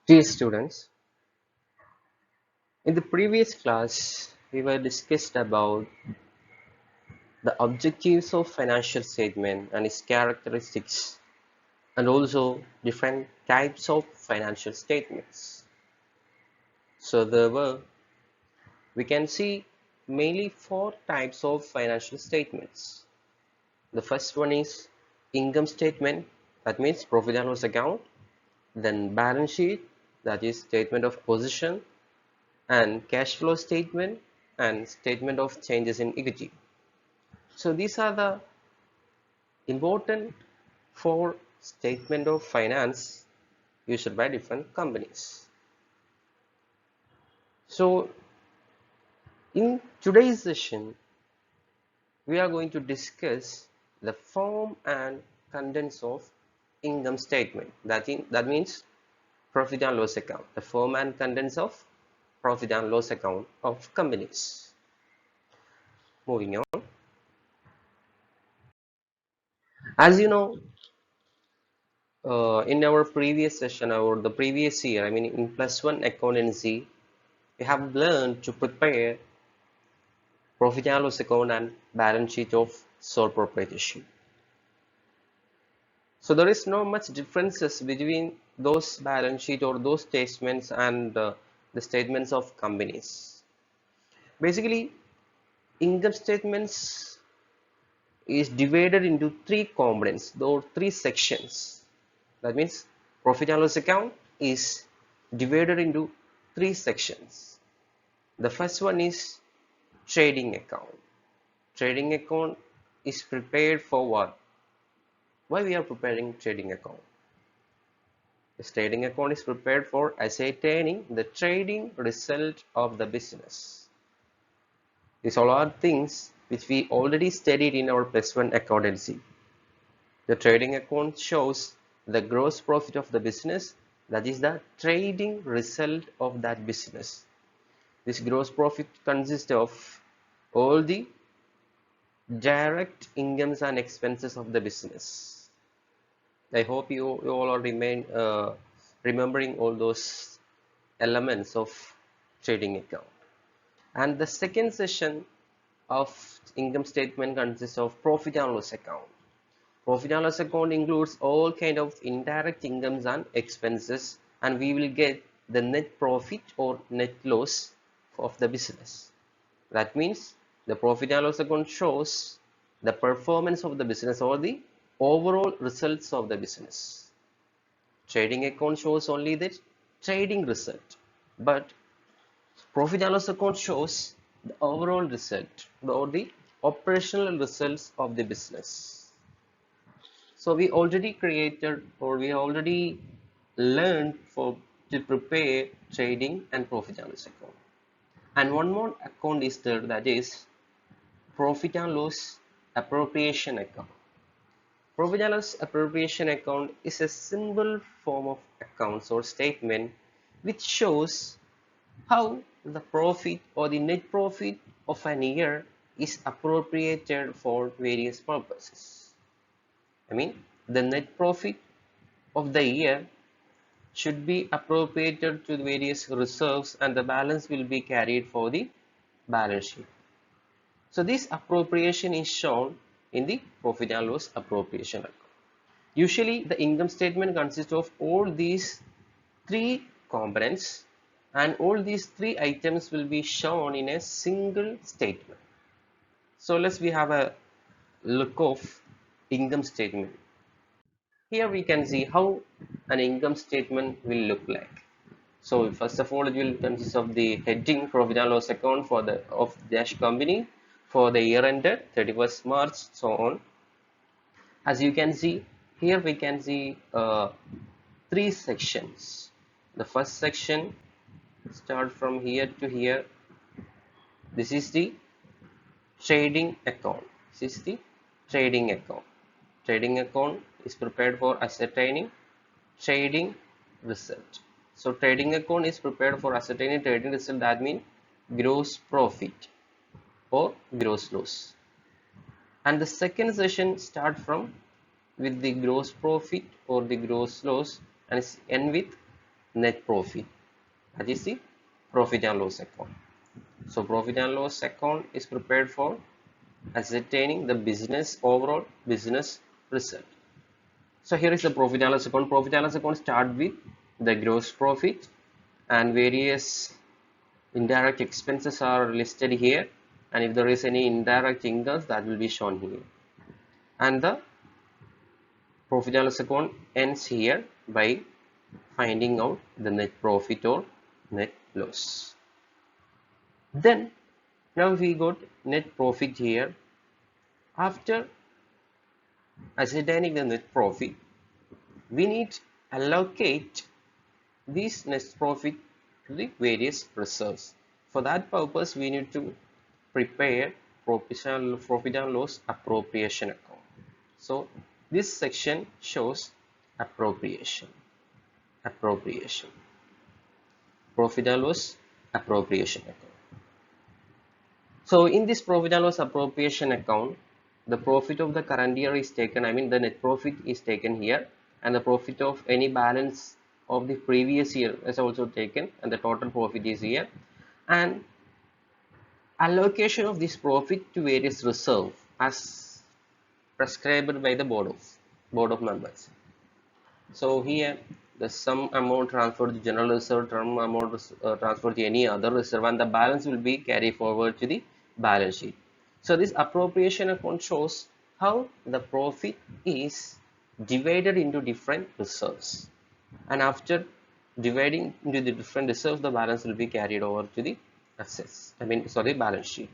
Dear students, in the previous class, we were discussed about the objectives of financial statement and its characteristics, and also different types of financial statements. So we can see mainly four types of financial statements. The first one is income statement, that means profit and loss account. Then balance sheet, that is statement of position, and cash flow statement and statement of changes in equity. So these are the important four statement of finance used by different companies. So in today's session, we are going to discuss the form and contents of income statement. That means profit and loss account. The form and contents of profit and loss account of companies. Moving on. As you know, in our previous session or the previous year, I mean in plus one accountancy, we have learned to prepare profit and loss account and balance sheet of sole proprietorship. So there is no much differences between those balance sheet or those statements and the statements of companies. Basically, income statements is divided into three components or three sections. That means profit and loss account is divided into three sections. The first one is trading account. Trading account is prepared for what? Why we are preparing trading account? This trading account is prepared for ascertaining the trading result of the business. These all are things which we already studied in our plus one accountancy. The trading account shows the gross profit of the business, that is the trading result of that business. This gross profit consists of all the direct incomes and expenses of the business. I hope you all are remembering all those elements of trading account. And the second session of income statement consists of profit and loss account. Profit and loss account includes all kind of indirect incomes and expenses, and we will get the net profit or net loss of the business. That means the profit and loss account shows the performance of the business or the overall results of the business. Trading account shows only the trading result, but profit and loss account shows the overall result or the operational results of the business. So we already created or we already learned to prepare trading and profit and loss account. And one more account is there, that is profit and loss appropriation account. Profit and loss appropriation account is a simple form of accounts or statement which shows how the profit or the net profit of an year is appropriated for various purposes. I mean, the net profit of the year should be appropriated to the various reserves and the balance will be carried for the balance sheet. So this appropriation is shown in the profit and loss appropriation account. Usually the income statement consists of all these three components, and all these three items will be shown in a single statement. So let's we have a look of income statement. Here we can see how an income statement will look like. So first of all, it will consist of the heading profit and loss account for the of dash company for the year ended 31st March, so on. As you can see here, we can see three sections. The first section start from here to here. This is the trading account. This is the trading account. Trading account is prepared for ascertaining trading result. So trading account is prepared for ascertaining trading result, that means gross profit or gross loss. And the second session start from with the gross profit or the gross loss and end with net profit. That is the profit and loss account. So profit and loss account is prepared for ascertaining the overall business result. So here is the profit and loss account. Profit and loss account start with the gross profit, and various indirect expenses are listed here, and if there is any indirect incomes, that will be shown here. And the profit and loss account ends here by finding out the net profit or net loss. Then now we got net profit here. After ascertaining the net profit, we need to allocate this net profit to the various reserves. For that purpose, we need to prepare profit and loss appropriation account. So this section shows appropriation, profit and loss appropriation account. So in this profit and loss appropriation account, the profit of the current year is taken, I mean the net profit is taken here, and the profit of any balance of the previous year is also taken, and the total profit is here, and allocation of this profit to various reserve as prescribed by the board of members. So here the sum amount transferred to general reserve, term amount transferred to any other reserve, and the balance will be carried forward to the balance sheet. So this appropriation account shows how the profit is divided into different reserves, and after dividing into the different reserves, the balance will be carried over to the assets, balance sheet.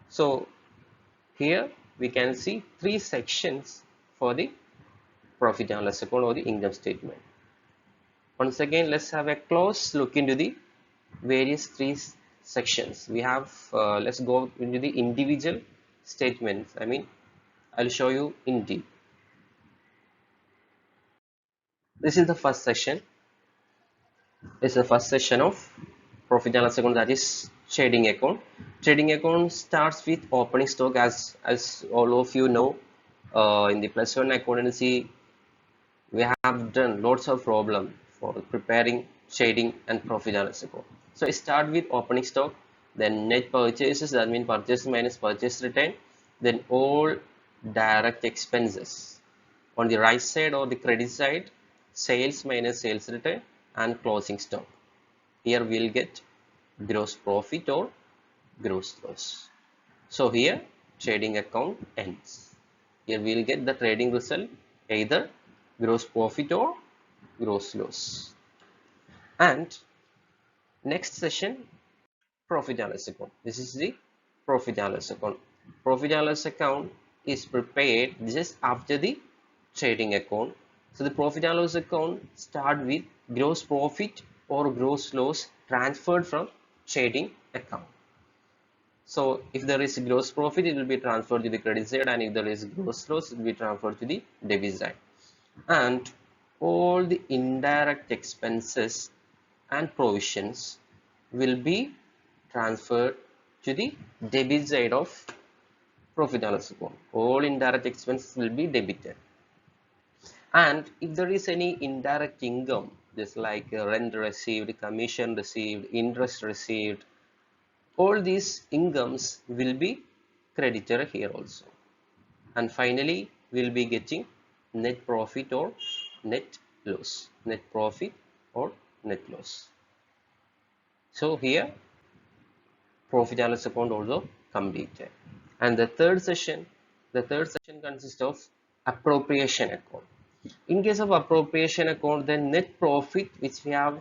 So here we can see three sections for the profit and loss account or the income statement. Once again, let's have a close look into the various three sections. We have let's go into the individual statements. I'll show you in deep. This is the first section. This is the first section of profit and loss account, that is trading account. Trading account starts with opening stock, as all of you know. In the plus one accountancy, we have done lots of problem for preparing trading and profit and loss account. So I start with opening stock, then net purchases, that means purchase minus purchase return, then all direct expenses. On the right side or the credit side, sales minus sales return and closing stock. Here we will get gross profit or gross loss. So here trading account ends. Here we will get the trading result, either gross profit or gross loss. And next session, profit and loss account. This is the profit and loss account. Profit and loss account is prepared just after the trading account. So the profit and loss account start with gross profit or gross loss transferred from trading account. So if there is gross profit, it will be transferred to the credit side, and if there is gross loss, it will be transferred to the debit side. And all the indirect expenses and provisions will be transferred to the debit side of profit and loss account. All indirect expenses will be debited. And if there is any indirect income, just like rent received, commission received, interest received, all these incomes will be credited here also. And finally, we will be getting net profit or net loss. Net profit or net loss. So here profit and loss account also completed. And the third session consists of appropriation account. In case of appropriation account, the net profit which we have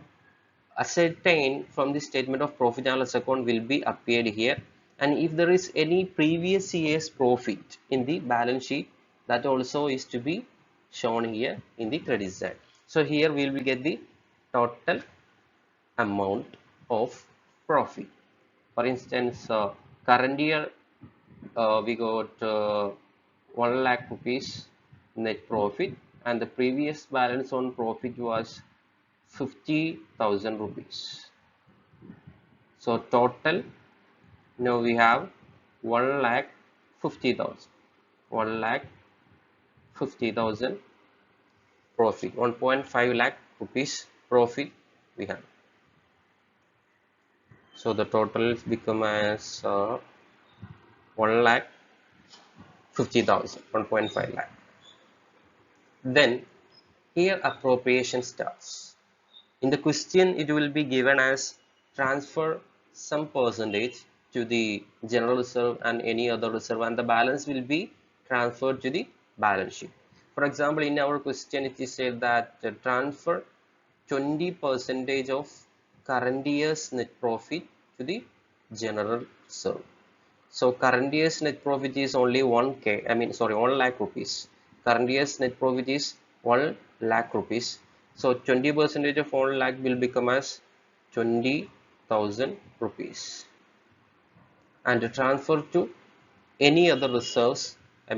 ascertained from the statement of profit and loss account will be appeared here, and if there is any previous year's profit in the balance sheet, that also is to be shown here in the credit side. So here we will get the total amount of profit. For instance, current year we got 1 lakh rupees net profit, and the previous balance on profit was 50,000 rupees. So total now we have 1,50,000. 1,50,000 profit, 1.5 lakh rupees profit we have. So the total become as 1,50,000, 1.5 lakh. Then here appropriation starts. In the question, it will be given as transfer some percentage to the general reserve and any other reserve, and the balance will be transferred to the balance sheet. For example, in our question, it is said that transfer 20% of current year's net profit to the general reserve. So current year's net profit is only 1k, 1 lakh rupees. Current year's net profit is 1 lakh rupees. So 20% of 1 lakh will become as 20,000 rupees. And to transfer to any other reserves, uh,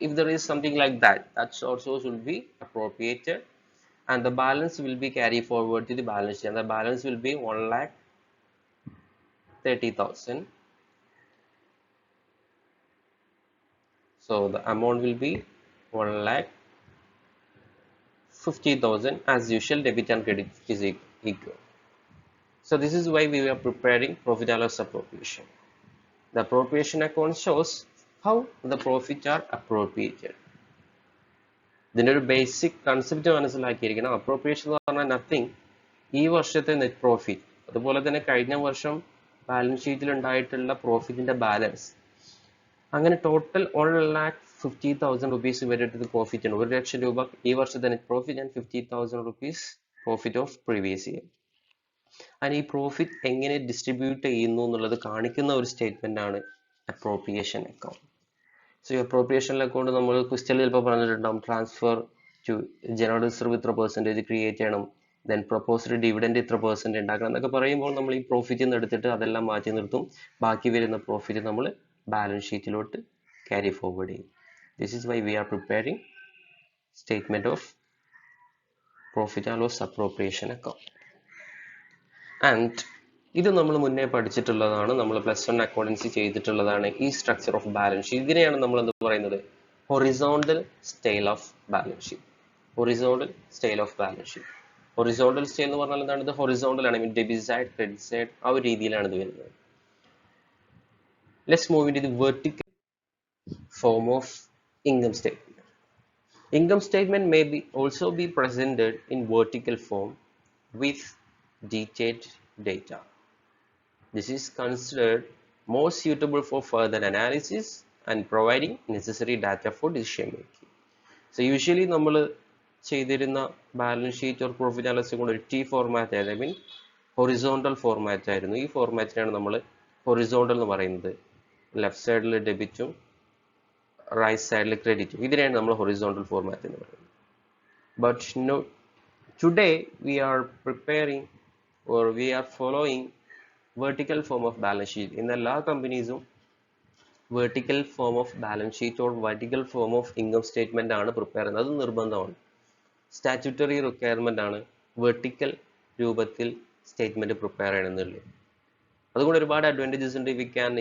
if there is something like that, that also should be appropriated. And the balance will be carried forward to the balance sheet. And the balance will be 1,30,000. So the amount will be 1,50,000. As usual, debit and credit is equal. So this is why we are preparing profit and loss appropriation. The appropriation account shows how the profits are appropriated. ഇതിൻ്റെ ഒരു basic concept മനസ്സിലാക്കിയിരിക്കണം. Appropriation എന്ന് പറഞ്ഞാൽ nothing, ഈ വർഷത്തെ net profit, അതുപോലെ തന്നെ കഴിഞ്ഞ വർഷം ബാലൻസ് ഷീറ്റിൽ ഉണ്ടായിട്ടുള്ള പ്രോഫിറ്റിന്റെ ബാലൻസ്, അങ്ങനെ ടോട്ടൽ 1,50,000 rupees വരെയുള്ള പ്രോഫിറ്റ് ആണ്. 1,00,000 രൂപ ഈ വർഷത്തെ net profit and 50,000 rupees profit of previous year. And ഈ പ്രോഫിറ്റ് എങ്ങനെ ഡിസ്ട്രിബ്യൂട്ട് ചെയ്യുന്നു എന്നുള്ളത് കാണിക്കുന്ന ഒരു സ്റ്റേറ്റ്മെന്റ് ആണ് അപ്രോപ്രിയേഷൻ അക്കൗണ്ട്. സോ ഈ അപ്രോപ്രിയേഷൻ അക്കൗണ്ട് നമ്മൾ ക്വസ്റ്റ്യനിൽ ചിലപ്പോൾ പറഞ്ഞിട്ടുണ്ടാവും, ട്രാൻസ്ഫർ ടു ജനറൽ റിസർവ് ഇത്ര പെർസെൻറ്റേജ് ക്രിയേറ്റ് ചെയ്യണം, ദെൻ പ്രൊപ്പോസ്ഡ് ഡിവിഡൻഡ് ഇത്ര പെർസെൻറ്റ് ഉണ്ടാക്കണം എന്നൊക്കെ പറയുമ്പോൾ നമ്മൾ ഈ പ്രോഫിറ്റിൽ നിന്ന് എടുത്തിട്ട് അതെല്ലാം മാറ്റി നിർത്തും. ബാക്കി വരുന്ന പ്രോഫിറ്റ് നമ്മൾ ബാലൻസ് ഷീറ്റിലോട്ട് ക്യാരി ഫോർവേഡ് ചെയ്യും. This is why we are preparing statement of profit and loss appropriation account. And ഇത് നമ്മൾ മുന്നേ പഠിച്ചിട്ടുള്ളതാണ്, നമ്മൾ +1 അക്കൗണ്ടൻസി ചെയ്തിട്ടുള്ളതാണ്. ഈ സ്ട്രക്ചർ ഓഫ് ബാലൻസ് ഷീറ്റ്, ഇതിനെയാണ് നമ്മൾ എന്ത് പറയുന്നത്, horizontal style of balance sheet. Horizontal style of balance sheet. Horizontal style എന്ന് പറഞ്ഞാൽ എന്താണ്, ഇത് ഹൊറിസോണ്ടൽ ആണ്, ഡെബിറ്റ് സൈഡ് ക്രെഡിറ്റ് സൈഡ് ആ ഒരു രീതിയിലാണ് ഇത് വരുന്നത്. Let's move into the vertical form of income statement. Income statement may also be presented in vertical form with detailed data. This is considered more suitable for further analysis and providing necessary data for decision making. So usually നമ്മൾ ചെയ്തിരുന്ന balance sheet or profit analysis കൊണ്ട് ഒരു T format ആയിരുന്നു, I mean horizontal format ആയിരുന്നു. ഈ ഫോർമാറ്റിനാണ് നമ്മൾ horizontal എന്ന് പറയുന്നത്. ലെഫ്റ്റ് സൈഡിൽ ഡെബിറ്റും റൈറ്റ് സൈഡിൽ ക്രെഡിറ്റും, ഇതിനെയാണ് നമ്മൾ ഹൊറിസോണ്ടൽ ഫോർമാറ്റ് എന്ന് പറയുന്നത്. But now, today we are preparing or we are following vertical form of balance sheet. ഇന്ന് എല്ലാ കമ്പനീസും vertical form of balance sheet or vertical form of income statement ആണ് പ്രിപ്പയർ ചെയ്യുന്നത്. അത് നിർബന്ധമാണ്, സ്റ്റാറ്റ്യൂട്ടറി റിക്വയർമെന്റ് ആണ് വെർട്ടിക്കൽ രൂപത്തിൽ സ്റ്റേറ്റ്മെന്റ് പ്രിപ്പയർ ചെയ്യണമെന്നുള്ളത്. അതുകൊണ്ട് ഒരുപാട് അഡ്വാൻറ്റേജസ് ഉണ്ട്.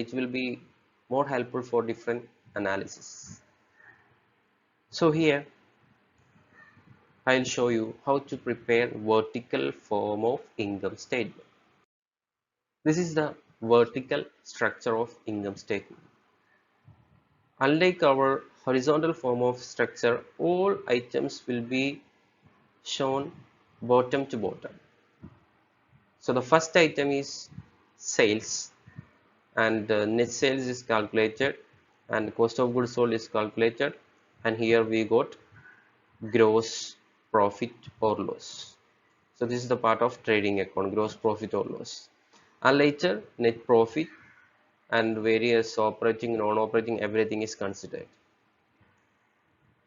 It will be more helpful for different analysis. So here I'll show you how to prepare vertical form of income statement. This is the vertical structure of income statement. Unlike our horizontal form of structure, all items will be shown bottom to bottom. So the first item is sales, and net sales is calculated and cost of goods sold is calculated, and here we got gross profit or loss. So this is the part of trading account, gross profit or loss. And later net profit and various operating, non-operating, everything is considered.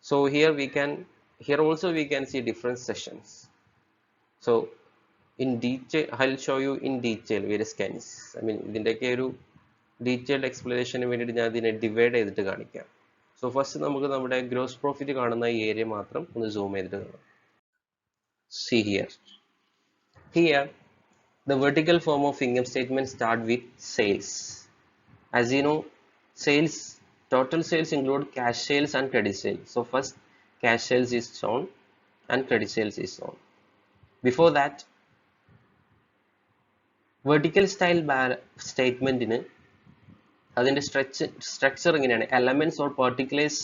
So here also we can see different sessions. So in detail I'll show you in detail various kinds. I mean ഇതിൻ്റെയൊക്കെ ഒരു detailed എക്സ്പ്ലനേഷന് വേണ്ടിയിട്ട് ഞാൻ ഇതിനെ divide ചെയ്തിട്ട് കാണിക്കാം. So first നമുക്ക് നമ്മുടെ gross profit കാണുന്ന ഈ ഏരിയ മാത്രം ഒന്ന് സൂം ചെയ്തിട്ട് കാണാം. C here the vertical form of income statement start with sales. As you know, sales, total sales include cash sales and credit sales. So first cash sales is shown and credit sales is shown. Before that, vertical style statement-ന് അതിന്റെ structure ഇങ്ങനെയാണ്. Elements or particulars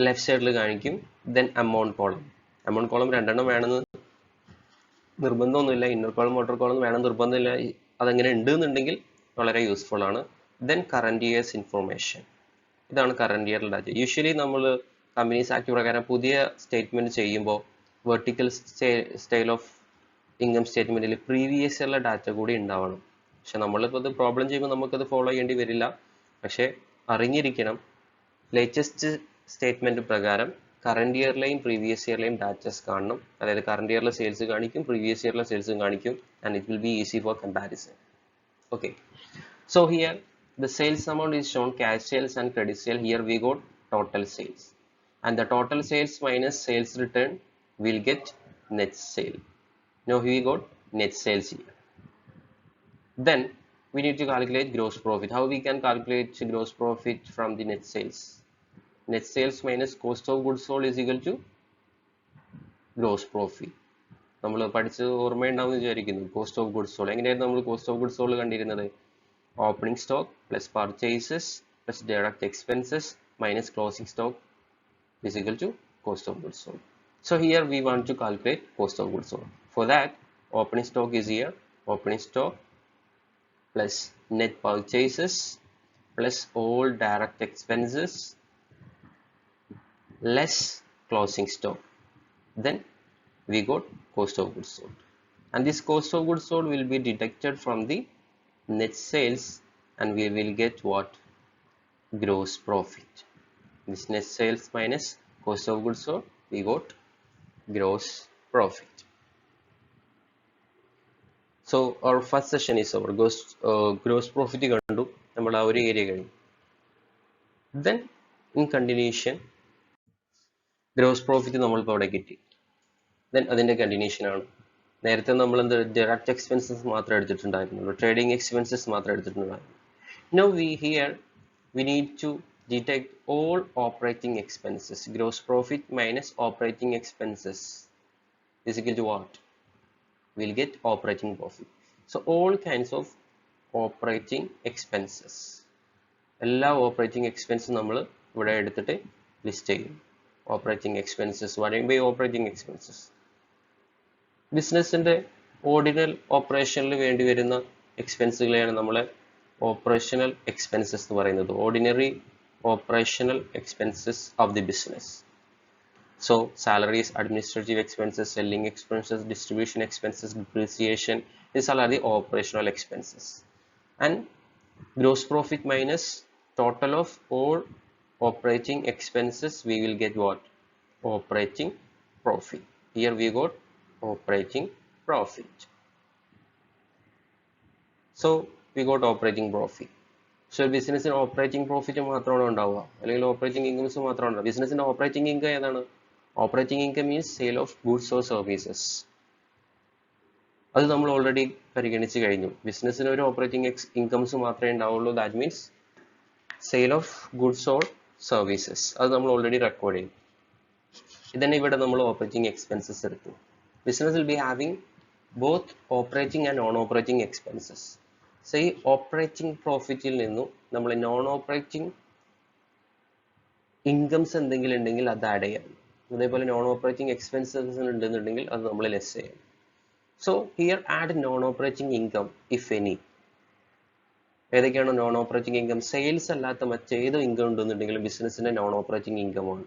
left സൈഡിൽ കാണിക്കും. Then amount column രണ്ടെണ്ണം വേണമെന്ന് നിർബന്ധമൊന്നുമില്ല. Inner column outer column വേണം നിർബന്ധമില്ല. അതെങ്ങനെ ഉണ്ട് എന്നുണ്ടെങ്കിൽ വളരെ യൂസ്ഫുൾ ആണ്. Then current year's information. ഇതാണ് കറന്റ് ഇയർ ഡാറ്റ. യൂഷ്വലി നമ്മൾ കമ്പനീസ് ആക്ട് പ്രകാരം പുതിയ സ്റ്റേറ്റ്മെന്റ് ചെയ്യുമ്പോൾ വെർട്ടിക്കൽ സ്റ്റൈൽ ഓഫ് ഇൻകം സ്റ്റേറ്റ്മെന്റിൽ പ്രീവിയസ് ഇയറിലെ ഡാറ്റ കൂടി ഉണ്ടാവണം. പക്ഷെ നമ്മളിപ്പോൾ അത് പ്രോബ്ലം ചെയ്യുമ്പോൾ നമുക്കത് ഫോളോ ചെയ്യേണ്ടി വരില്ല. പക്ഷെ അറിഞ്ഞിരിക്കണം, ലേറ്റസ്റ്റ് സ്റ്റേറ്റ്മെന്റ് പ്രകാരം കറന്റ് ഇയറിലെയും പ്രീവിയസ് ഇയറിലെയും ഡാറ്റസ് കാണണം. അതായത് കറന്റ് ഇയറിലെ സെയിൽസ് കാണിക്കും, പ്രീവിയസ് ഇയറിലെ സെയിൽസും കാണിക്കും. And it will be easy for comparison. Okay, so here the sales amount is shown, cash sales and credit sale. Here we got total sales, and the total sales minus sales return will get net sale. Now we got net sales here. Then we need to calculate gross profit. How we can calculate gross profit from the net sales? Net sales minus cost of goods sold is equal to gross profit. നമ്മൾ പഠിച്ച് ഓർമ്മയുണ്ടാവുമെന്ന് വിചാരിക്കുന്നു. Cost of goods sold എങ്ങനെയായിരുന്നു നമ്മൾ cost of goods sold കണ്ടിരുന്നത്? Opening stock plus purchases plus direct expenses minus closing stock is equal to cost of goods sold. So here we want to calculate cost of goods sold. For that, opening stock is here. Opening stock plus net purchases plus all direct expenses less closing stock. Then we got cost of goods sold. And this cost of goods sold will be deducted from the net sales, and we will get what? Gross profit. This net sales minus cost of goods sold, we got gross profit. So our first session is over. Gross profit kandu nammal aa oru area കഴിഞ്ഞു. Then in continuation gross profit നമ്മൾ ഇപ്പോൾ അവിടെ കിട്ടി. Then അതിന്റെ continuation ആണ്. നേരത്തെ നമ്മൾ എന്ത് ഡയറക്റ്റ് എക്സ്പെൻസസ് മാത്രമേ എടുത്തിട്ടുണ്ടായിരുന്നുള്ളൂ, ട്രേഡിംഗ് എക്സ്പെൻസസ് മാത്രമേ എടുത്തിട്ടുണ്ടായിരുന്നു. Now we need to detect all operating expenses. Gross profit minus operating expenses is equal to what? We'll get operating profit. So all kinds of operating expenses, എല്ലാ operating എക്സ്പെൻസും നമ്മൾ ഇവിടെ എടുത്തിട്ട് list ചെയ്യും. Operating expenses, what do you mean by operating expenses? ബിസിനസിന്റെ ordinal ഓപ്പറേഷനിൽ വേണ്ടി വരുന്ന എക്സ്പെൻസുകളെയാണ് നമ്മൾ operational expenses എന്ന് പറയുന്നത്. Ordinary operational expenses of the business. So salaries, administrative expenses, selling expenses, distribution expenses, depreciation, these are the operational expenses. And gross profit minus total of all operating expenses, we will get what? Operating profit. Here we got operating profit. So we got operating profit. So business in operating profit മാത്രമാണ് ഉണ്ടാവുക, അല്ലെങ്കിൽ operating incomes മാത്രമാണ് ഉണ്ടാവുക. ബിസിനസിന്റെ operating income ഏതാണ്? Operating income means sale of goods or services. അത് നമ്മൾ already പരിഗണിച്ച് കഴിഞ്ഞു. ബിസിനസിന് ഒരു ഓപ്പറേറ്റിംഗ് ഇൻകംസ് മാത്രമേ ഉണ്ടാവുള്ളൂ. That means sale of goods or services. അത് നമ്മൾ ഓൾറെഡി റെക്കോർഡ് ചെയ്യും. ഇതന്നെ ഇവിടെ നമ്മൾ ഓപ്പറേറ്റിംഗ് എക്സ്പെൻസസ് എടുത്തു. Business will be having both operating and non-operating expenses. So ഈ ഓപ്പറേറ്റിംഗ് പ്രോഫിറ്റിൽ നിന്നും നമ്മൾ നോൺ ഓപ്പറേറ്റിംഗ് ഇൻകംസ് എന്തെങ്കിലും ഉണ്ടെങ്കിൽ അത് ആഡ് ചെയ്യാം. അതേപോലെ നോൺ ഓപ്പറേറ്റിംഗ് എക്സ്പെൻസസ് ഉണ്ടെന്നുണ്ടെങ്കിൽ അത് നമ്മൾ ലെസ് ചെയ്യാം. So here add non operating income if any. ഏതൊക്കെയാണ് നോൺ ഓപ്പറേറ്റിംഗ് ഇൻകം? സെയിൽസ് അല്ലാത്ത മറ്റേത് ഇൻകം ഉണ്ടെന്നുണ്ടെങ്കിലും ബിസിനസിന്റെ നോൺ ഓപ്പറേറ്റിംഗ് ഇൻകം ആണ്.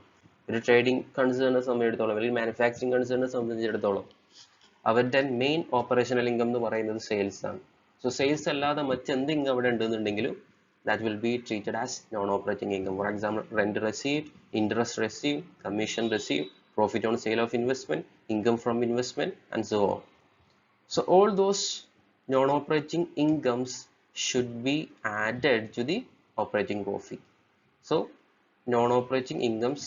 ഒരു ട്രേഡിംഗ് കൺസേണിനെ സംബന്ധിച്ചിടത്തോളം അല്ലെങ്കിൽ മാനുഫാക്ചറിംഗ് കൺസേണിനെ സംബന്ധിച്ചിടത്തോളം അവരുടെ മെയിൻ ഓപ്പറേഷണൽ ഇൻകം എന്ന് പറയുന്നത് സെയിൽസ് ആണ്. സോ സെയിൽസ് അല്ലാതെ മറ്റെന്ത് ഇൻകം അവിടെ ഉണ്ടെന്നുണ്ടെങ്കിലും that will be treated as non-operating income. For example, rent received, interest received, commission received, profit on sale of investment, income from investment, and so on. So all those non-operating incomes should be added to the operating profit. So non-operating incomes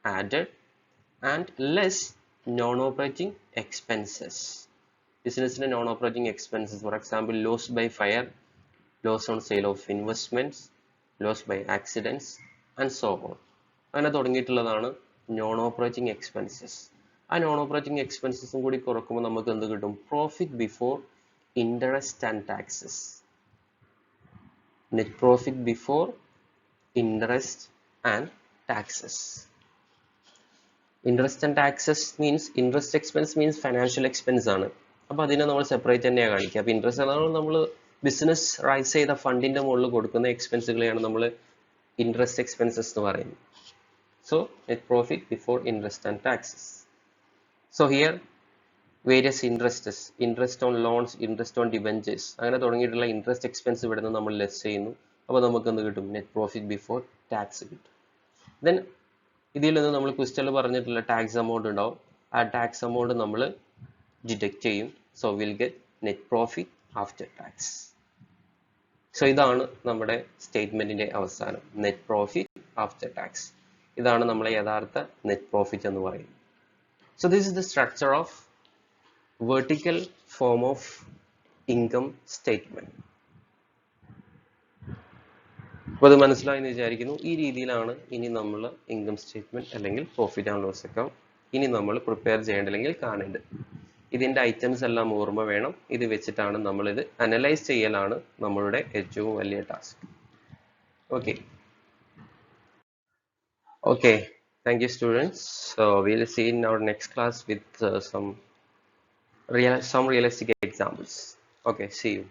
added and less non-operating expenses. Business non-operating expenses, for example, loss by fire, loss on sale of investments, loss by accidents, and so on. അങ്ങനെ തുടങ്ങിയിട്ടുള്ളതാണ് non operating expenses. ആ non operating എക്സ്പെൻസസും കൂടി കുറക്കുമ്പോൾ നമുക്ക് എന്ത് കിട്ടും? Profit before interest and taxes. Net profit before interest and taxes. Interest and taxes means interest expense means financial expense ആണ്. അപ്പോൾ അതിനെ നമ്മൾ സെപ്പറേറ്റ് തന്നെയാണ് കാണിക്കുക. അപ്പോൾ ഇൻട്രസ്റ്റ് ആണ് നമ്മൾ ബിസിനസ് റൈസ് ചെയ്ത ഫണ്ടിന്റെ മുകളിൽ കൊടുക്കുന്ന എക്സ്പെൻസുകളെയാണ് നമ്മൾ ഇൻട്രസ്റ്റ് എക്സ്പെൻസസ് എന്ന് പറയുന്നത്. So net profit before interest and taxes. So here various interest on loans, interest on debentures, അങ്ങനെ തുടങ്ങിയിട്ടുള്ള ഇൻട്രസ്റ്റ് എക്സ്പെൻസ് ഇവിടെ നിന്ന് നമ്മൾ ലെസ് ചെയ്യുന്നു. അപ്പോൾ നമുക്ക് എന്ത് കിട്ടും? നെറ്റ് പ്രോഫിറ്റ് ബിഫോർ ടാക്സ് കിട്ടും. ദെൻ ഇതിൽ നിന്ന് നമ്മൾ ക്വസ്റ്റ്യനിൽ പറഞ്ഞിട്ടുള്ള ടാക്സ് എമൗണ്ട് ഉണ്ടാവും. ആ ടാക്സ് എമൗണ്ട് നമ്മൾ ഡിഡക്റ്റ് ചെയ്യും. So will get net profit after tax. So ഇതാണ് നമ്മുടെ സ്റ്റേറ്റ്മെന്റിന്റെ അവസാനം, നെറ്റ് പ്രോഫിറ്റ് ആഫ്റ്റർ ടാക്സ്. ഇതാണ് നമ്മളെ യഥാർത്ഥ നെറ്റ് പ്രോഫിറ്റ് എന്ന് പറയുന്നത്. So this is the structure of vertical form of income statement. അപ്പോൾ അത് മനസ്സിലായെന്ന് വിചാരിക്കുന്നു. ഈ രീതിയിലാണ് ഇനി നമ്മൾ ഇൻകം സ്റ്റേറ്റ്മെന്റ് അല്ലെങ്കിൽ പ്രോഫിറ്റ് ആൻഡ് ലോസ് അക്കൗണ്ട് ഇനി നമ്മൾ പ്രിപ്പയർ ചെയ്യേണ്ടത് അല്ലെങ്കിൽ കാണേണ്ടത്. ഇതിന്റെ ഐറ്റംസ് എല്ലാം ഓർമ്മ വേണം. ഇത് വെച്ചിട്ടാണ് നമ്മളിത് അനലൈസ് ചെയ്യലാണ് നമ്മളുടെ ഏറ്റവും വലിയ task. Okay, thank you students. So we'll see in our next class with some realistic examples. Okay, see you.